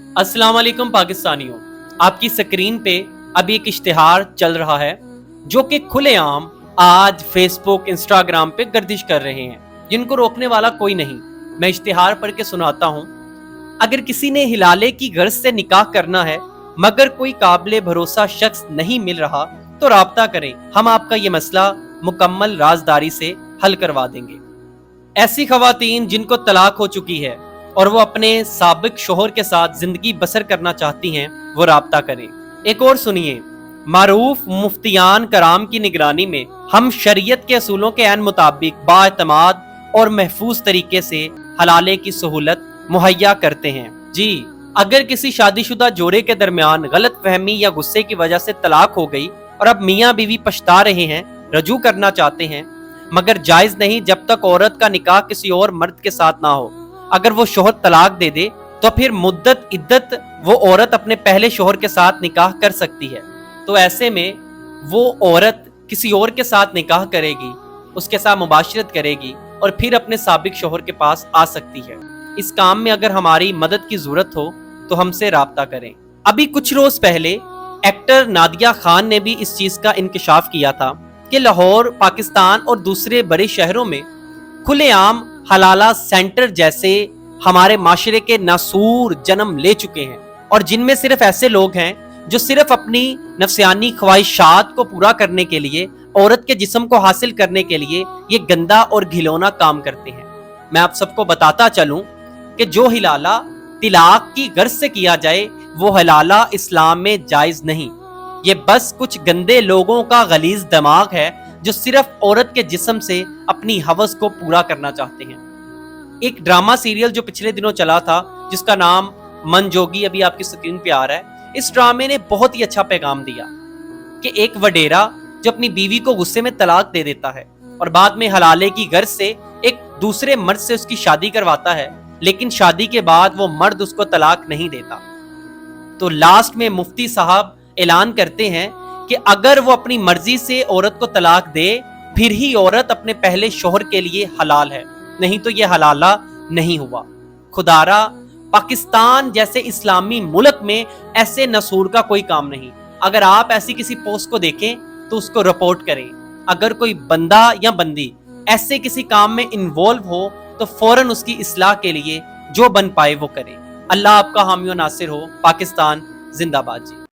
अस्सलाम वालेकुम पाकिस्तानियों। आपकी स्क्रीन पे अभी एक इश्तिहार चल रहा है जो कि खुलेआम आज फेसबुक इंस्टाग्राम पे गर्दिश कर रहे हैं, जिनको रोकने वाला कोई नहीं। मैं इश्तिहार पढ़ के सुनाता हूँ। अगर किसी ने हिलाले की गर्ज से निकाह करना है मगर कोई काबिले भरोसा शख्स नहीं मिल रहा तो राब्ता करें, हम आपका ये मसला मुकम्मल राजदारी से हल करवा देंगे। ऐसी खवातीन जिनको तलाक हो चुकी है और वो अपने साबिक शोहर के साथ जिंदगी बसर करना चाहती हैं, वो राब्ता करें। एक और सुनिए, मारूफ मुफ्तियान कराम की निगरानी में हम शरीयत के असूलों के ऐन मुताबिक बाएतमाद और महफूज तरीके से हलाले की सहूलत मुहैया करते हैं। जी, अगर किसी शादीशुदा जोड़े के दरमियान गलत फहमी या गुस्से की वजह से तलाक हो गई और अब मियाँ बीवी पछता रहे हैं, रजू करना चाहते हैं, मगर जायज नहीं जब तक औरत का निकाह किसी और मर्द के साथ ना हो। अगर वो शोहर तलाक दे दे तो फिर मुद्दत इद्दत वो औरत अपने पहले शोहर के साथ निकाह कर सकती है। तो ऐसे में वो औरत किसी और के साथ निकाह करेगी, उसके साथ मुबाशरत करेगी और फिर अपने साबिक शोहर के पास आ सकती है। इस काम में अगर हमारी मदद की जरूरत हो तो हमसे राब्ता करें। अभी कुछ रोज पहले एक्टर नादिया खान ने भी इस चीज का इंकशाफ किया था कि लाहौर, पाकिस्तान और दूसरे बड़े शहरों में खुलेआम हलाला सेंटर जैसे हमारे माशरे के नासूर जन्म ले चुके हैं, और जिनमें सिर्फ ऐसे लोग हैं जो सिर्फ अपनी नफ्सियानी ख्वाहिशात को पूरा करने के लिए, औरत के जिस्म को हासिल करने के लिए ये गंदा और घिनौना काम करते हैं। मैं आप सबको बताता चलूं कि जो हिलाला तिलाक की गर्ज से किया जाए वो हलाला इस्लाम में जायज नहीं। ये बस कुछ गंदे लोगों का गलीज दिमाग है जो सिर्फ औरत के जिस्म से अपनी हवस को पूरा करना चाहते हैं। एक ड्रामा सीरियल जो पिछले दिनों चला था जिसका नाम मन जोगी अभी आपकी स्क्रीन पे आ रहा है, इस ड्रामे ने बहुत ही अच्छा पैगाम दिया कि एक वडेरा जो अपनी बीवी को गुस्से में तलाक दे देता है और बाद में हलाले की गर्ज से एक दूसरे मर्द से उसकी शादी करवाता है, लेकिन शादी के बाद वो मर्द उसको तलाक नहीं देता। तो लास्ट में मुफ्ती साहब ऐलान करते हैं कि अगर वो अपनी मर्जी से औरत को तलाक दे फिर ही औरत अपने पहले शोहर के लिए हलाल है, नहीं तो ये हलाला नहीं हुआ। खुदारा पाकिस्तान जैसे इस्लामी मुल्क में ऐसे नसूर का कोई काम नहीं। अगर आप ऐसी किसी पोस्ट को देखें तो उसको रिपोर्ट करें। अगर कोई बंदा या बंदी ऐसे किसी काम में इन्वॉल्व हो तो फौरन उसकी इस्लाह के लिए जो बन पाए वो करे। अल्लाह आपका हामी और नासिर हो। पाकिस्तान जिंदाबाद जी।